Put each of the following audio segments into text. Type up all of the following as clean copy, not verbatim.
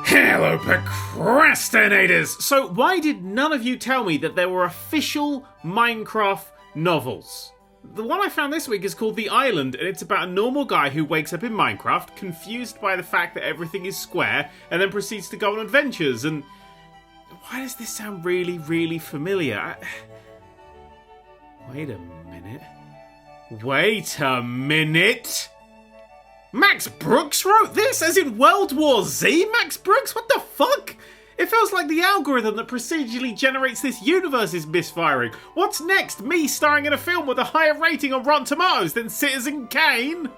Hello, procrastinators! So why did none of you tell me that there were official Minecraft novels? The one I found this week is called The Island, and it's about a normal guy who wakes up in Minecraft, confused by the fact that everything is square, and then proceeds to go on adventures, and... why does this sound really, really familiar? Wait a minute. Wait a minute! Max Brooks wrote this, as in World War Z? Max Brooks? What the fuck? It feels like the algorithm that procedurally generates this universe is misfiring. What's next? Me starring in a film with a higher rating on Rotten Tomatoes than Citizen Kane?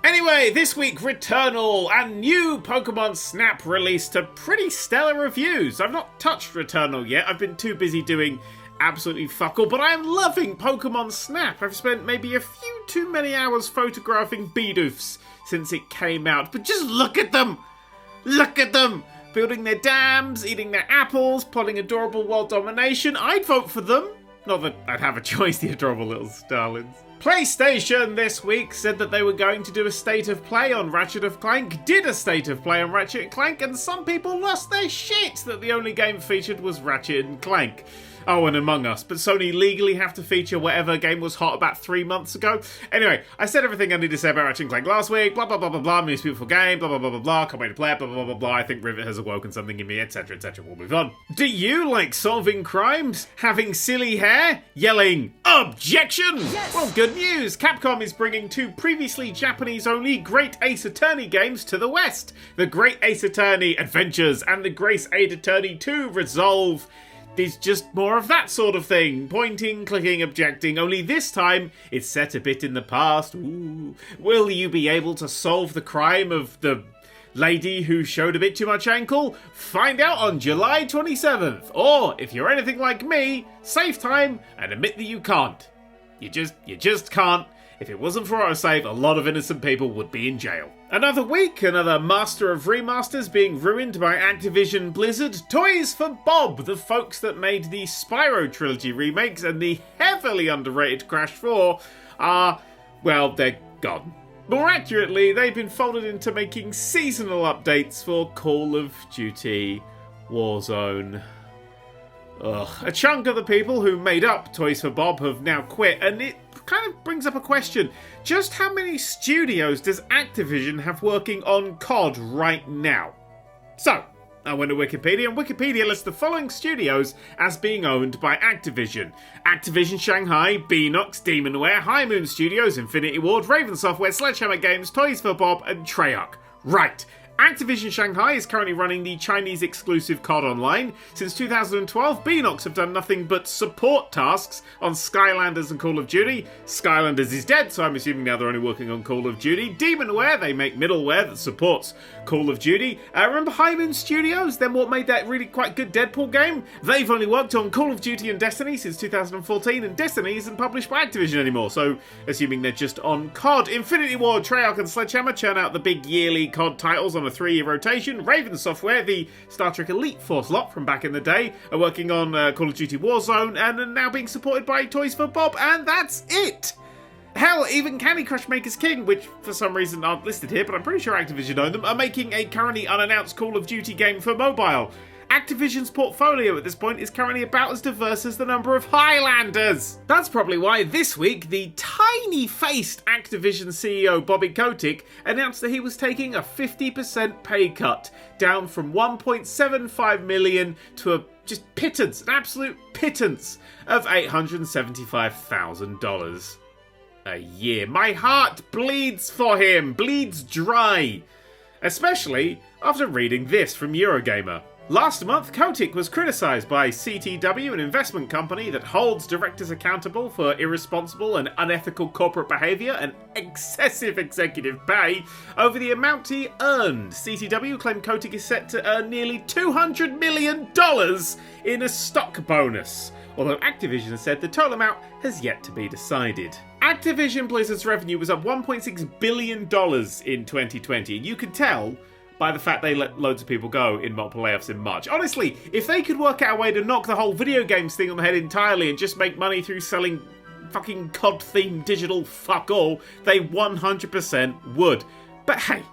Anyway, this week, Returnal and new Pokemon Snap released to pretty stellar reviews. I've not touched Returnal yet. I've been too busy doing absolutely fuck all, but I am loving Pokemon Snap. I've spent maybe a few too many hours photographing Bidoofs since it came out, but just look at them! Look at them! Building their dams, eating their apples, plotting adorable world domination. I'd vote for them. Not that I'd have a choice, the adorable little starlings. PlayStation this week said that they were going to do a state of play on Ratchet Clank, did a state of play on Ratchet Clank, and some people lost their shit that the only game featured was Ratchet and Clank. Oh, and Among Us, but Sony legally have to feature whatever game was hot about 3 months ago. Anyway, I said everything I need to say about Ratchet & Clank last week, blah blah blah blah blah, most beautiful game, blah blah blah blah blah, can't wait to play it, blah blah blah blah, I think Rivet has awoken something in me, etc etc, we'll move on. Do you like solving crimes, having silly hair, yelling, objection? Yes! Well, good news, Capcom is bringing 2 previously Japanese-only Great Ace Attorney games to the West. The Great Ace Attorney Adventures and the Grace Aid Attorney 2 Resolve. It's just more of that sort of thing. Pointing, clicking, objecting, only this time it's set a bit in the past. Ooh. Will you be able to solve the crime of the lady who showed a bit too much ankle? Find out on July 27th. Or, if you're anything like me, save time and admit that you can't. You just can't. If it wasn't for autosave, a lot of innocent people would be in jail. Another week, another master of remasters being ruined by Activision Blizzard. Toys for Bob, the folks that made the Spyro Trilogy remakes and the heavily underrated Crash 4 are, well, they're gone. More accurately, they've been folded into making seasonal updates for Call of Duty Warzone. Ugh. A chunk of the people who made up Toys for Bob have now quit, and it kind of brings up a question. Just how many studios does Activision have working on CoD right now? So, I went to Wikipedia, and Wikipedia lists the following studios as being owned by Activision. Activision Shanghai, Beenox, Demonware, High Moon Studios, Infinity Ward, Raven Software, Sledgehammer Games, Toys for Bob, and Treyarch. Right. Activision Shanghai is currently running the Chinese exclusive CoD Online. Since 2012, Beenox have done nothing but support tasks on Skylanders and Call of Duty. Skylanders is dead, so I'm assuming now they're only working on Call of Duty. Demonware, they make middleware that supports Call of Duty. Remember High Moon Studios? Then what made that really quite good Deadpool game? They've only worked on Call of Duty and Destiny since 2014, and Destiny isn't published by Activision anymore, so assuming they're just on CoD. Infinity Ward, Treyarch and Sledgehammer churn out the big yearly CoD titles on a 3-year rotation. Raven Software, the Star Trek Elite Force lot from back in the day, are working on Call of Duty Warzone and are now being supported by Toys for Bob, and that's it! Hell, even Candy Crush Maker's King, which for some reason aren't listed here, but I'm pretty sure Activision own them, are making a currently unannounced Call of Duty game for mobile. Activision's portfolio at this point is currently about as diverse as the number of Highlanders. That's probably why this week the tiny-faced Activision CEO Bobby Kotick announced that he was taking a 50% pay cut, down from $1.75 million to a just pittance, an absolute pittance of $875,000 a year. My heart bleeds for him, bleeds dry, especially after reading this from Eurogamer. Last month, Kotick was criticised by CTW, an investment company that holds directors accountable for irresponsible and unethical corporate behaviour and excessive executive pay, over the amount he earned. CTW claimed Kotick is set to earn nearly $200 million in a stock bonus, although Activision has said the total amount has yet to be decided. Activision Blizzard's revenue was up $1.6 billion in 2020, and you could tell by the fact they let loads of people go in multiple layoffs in March. Honestly, if they could work out a way to knock the whole video games thing on the head entirely and just make money through selling fucking COD-themed digital fuck all, they 100% would. But hey,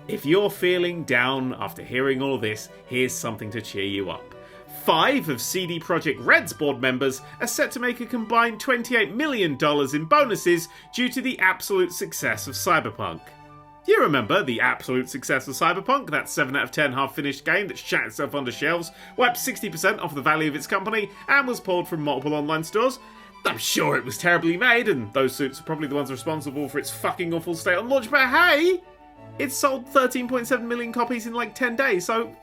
If you're feeling down after hearing all this, here's something to cheer you up. 5 of CD Projekt Red's board members are set to make a combined $28 million in bonuses due to the absolute success of Cyberpunk. You remember the absolute success of Cyberpunk, that 7 out of 10 half-finished game that shat itself under shelves, wiped 60% off the value of its company, and was pulled from multiple online stores? I'm sure it was terribly made, and those suits are probably the ones responsible for its fucking awful state on launch, but hey! It sold 13.7 million copies in like 10 days, so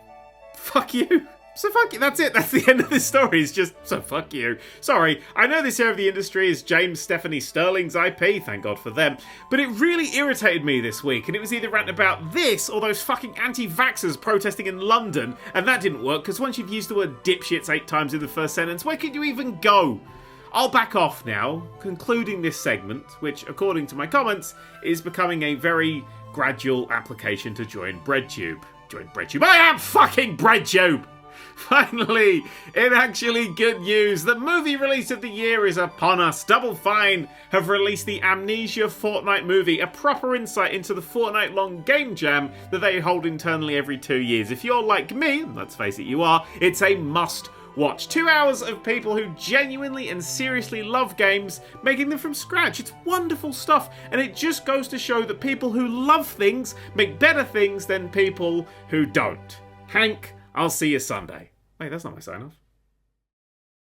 fuck you. So fuck you, that's it, that's the end of this story, it's just, so fuck you. Sorry, I know this area of the industry is James Stephanie Sterling's IP, thank God for them, but it really irritated me this week, and it was either ranting about this or those fucking anti-vaxxers protesting in London, and that didn't work, because once you've used the word dipshits 8 times in the first sentence, where could you even go? I'll back off now, concluding this segment, which, according to my comments, is becoming a very gradual application to join BreadTube. Join BreadTube. I am fucking BreadTube! Finally, in actually good news, the movie release of the year is upon us. Double Fine have released the Amnesia Fortnite movie, a proper insight into the Fortnite-long game jam that they hold internally every 2 years. If you're like me, and let's face it, you are, it's a must-watch. 2 hours of people who genuinely and seriously love games, making them from scratch. It's wonderful stuff, and it just goes to show that people who love things make better things than people who don't. Hank, I'll see you Sunday. Wait, that's not my sign-off.